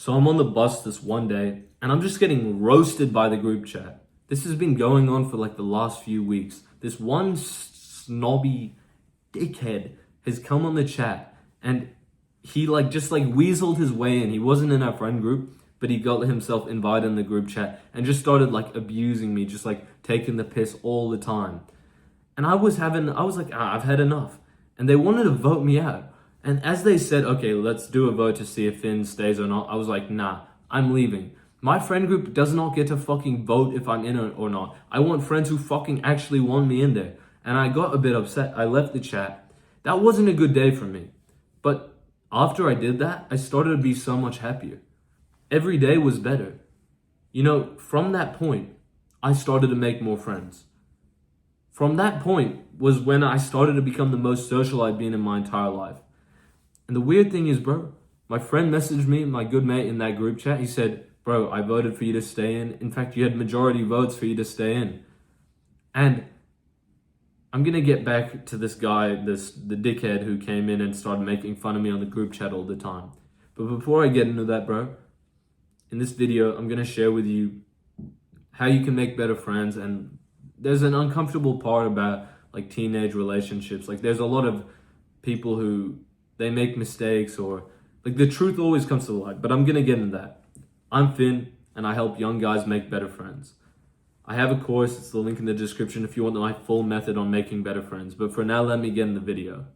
So I'm on the bus this one day and I'm just getting roasted by the group chat. This has been going on for like the last few weeks. This one snobby dickhead has come on the chat and he just weaseled his way in. He wasn't in our friend group, but he got himself invited in the group chat and just started like abusing me, just like taking the piss all the time. And I was like, I've had enough. And they wanted to vote me out. And as they said, okay, let's do a vote to see if Finn stays or not, I was like, nah, I'm leaving. My friend group does not get to fucking vote if I'm in or not. I want friends who fucking actually want me in there. And I got a bit upset. I left the chat. That wasn't a good day for me. But after I did that, I started to be so much happier. Every day was better. You know, from that point, I started to make more friends. From that point was when I started to become the most social I'd been in my entire life. And the weird thing is, bro, my friend messaged me, my good mate in that group chat. He said, bro, I voted for you to stay in. In fact, you had majority votes for you to stay in. And I'm going to get back to this guy, the dickhead who came in and started making fun of me on the group chat all the time. But before I get into that, bro, in this video, I'm going to share with you how you can make better friends. And there's an uncomfortable part about like teenage relationships. Like there's a lot of people who they make mistakes or like the truth always comes to light, but I'm going to get into that. I'm Finn and I help young guys make better friends. I have a course, it's the link in the description if you want my full method on making better friends. But for now, let me get in the video.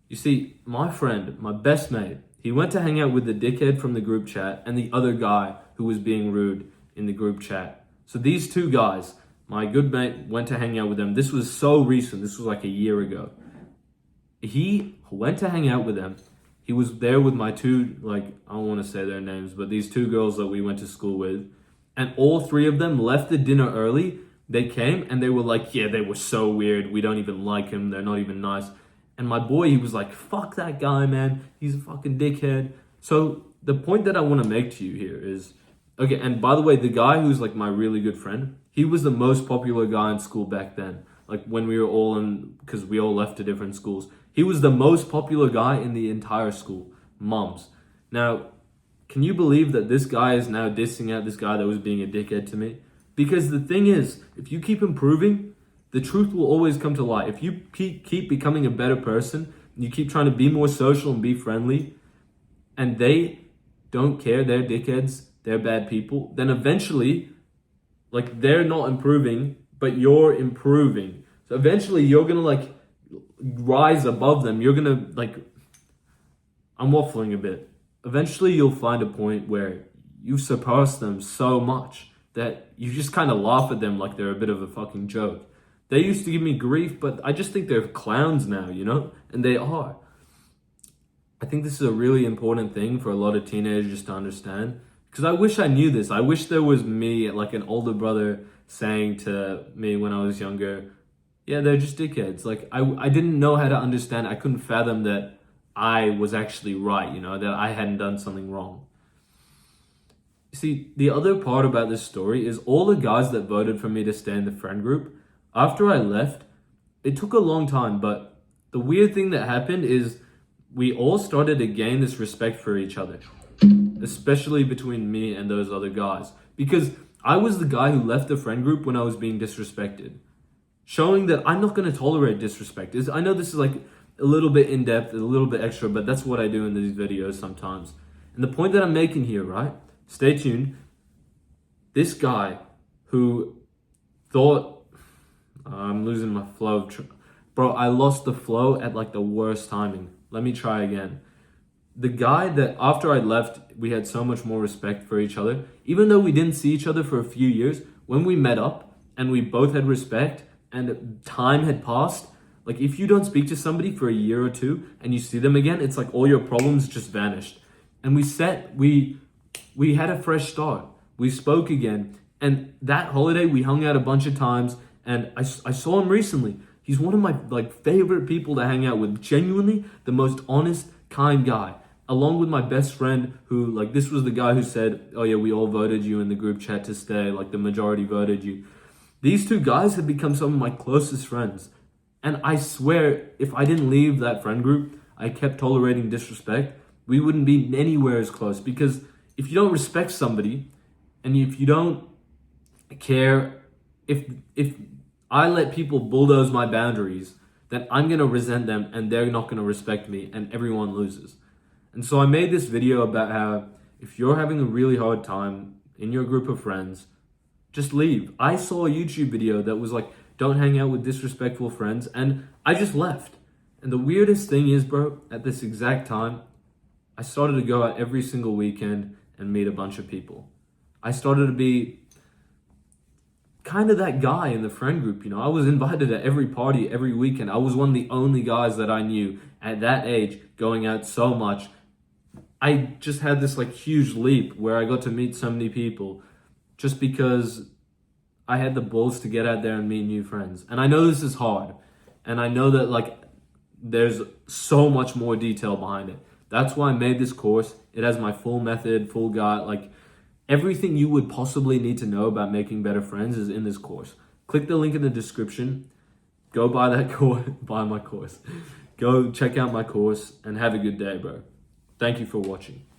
You see, my friend, my best mate, he went to hang out with the dickhead from the group chat and the other guy who was being rude in the group chat. So these two guys, my good mate went to hang out with them. This was so recent. This was like a year ago. He went to hang out with them. He was there with my two, I don't want to say their names, but these two girls that we went to school with. And all three of them left the dinner early. They came and they were like, yeah, they were so weird. We don't even like him. They're not even nice. And my boy, he was like, fuck that guy, man. He's a fucking dickhead. So the point that I want to make to you here is, okay, and by the way, the guy who's like my really good friend, he was the most popular guy in school back then. Like when we were all because we all left to different schools. He was the most popular guy in the entire school. Mums. Now, can you believe that this guy is now dissing out this guy that was being a dickhead to me? Because the thing is, if you keep improving, the truth will always come to light. If you keep becoming a better person, you keep trying to be more social and be friendly, and they don't care, they're dickheads, they're bad people, then eventually, they're not improving, but you're improving. So eventually you're gonna rise above them. You're gonna I'm waffling a bit. Eventually you'll find a point where you surpass them so much that you just kind of laugh at them like they're a bit of a fucking joke. They used to give me grief, but I just think they're clowns now, you know? And they are. I think this is a really important thing for a lot of teenagers to understand. Because I wish I knew this. I wish there was me, like an older brother, saying to me when I was younger, yeah, they're just dickheads. I didn't know how to understand. I couldn't fathom that I was actually right, that I hadn't done something wrong. See, the other part about this story is all the guys that voted for me to stay in the friend group, after I left, it took a long time, but the weird thing that happened is we all started to gain this respect for each other, especially between me and those other guys, because I was the guy who left the friend group when I was being disrespected, showing that I'm not going to tolerate disrespect. I know this is a little bit in-depth, a little bit extra, but that's what I do in these videos sometimes. And the point that I'm making here, right? Stay tuned. This guy who thought, I'm losing my flow. Bro, I lost the flow at the worst timing. Let me try again. The guy that after I left, we had so much more respect for each other. Even though we didn't see each other for a few years, when we met up and we both had respect and time had passed, if you don't speak to somebody for a year or two and you see them again, it's like all your problems just vanished. And we had a fresh start. We spoke again. And that holiday, we hung out a bunch of times. And I saw him recently. He's one of my favorite people to hang out with. Genuinely the most honest, kind guy. Along with my best friend who, this was the guy who said, oh yeah, we all voted you in the group chat to stay. The majority voted you. These two guys have become some of my closest friends. And I swear, if I didn't leave that friend group, I kept tolerating disrespect, we wouldn't be anywhere as close. Because if you don't respect somebody, and if you don't care, if I let people bulldoze my boundaries, then I'm gonna resent them and they're not gonna respect me, and everyone loses. And so I made this video about how if you're having a really hard time in your group of friends, just leave. I saw a YouTube video that was like, don't hang out with disrespectful friends, and I just left. And the weirdest thing is, bro, at this exact time, I started to go out every single weekend and meet a bunch of people. I started to be kind of that guy in the friend group, you know. I was invited to every party every weekend. I was one of the only guys that I knew at that age going out so much. I just had this like huge leap where I got to meet so many people just because I had the balls to get out there and meet new friends. And I know this is hard. And I know that like there's so much more detail behind it. That's why I made this course. It has my full method, full guide, like everything you would possibly need to know about making better friends is in this course. Click the link in the description. Go buy that course, buy my course. Go check out my course and have a good day, bro. Thank you for watching.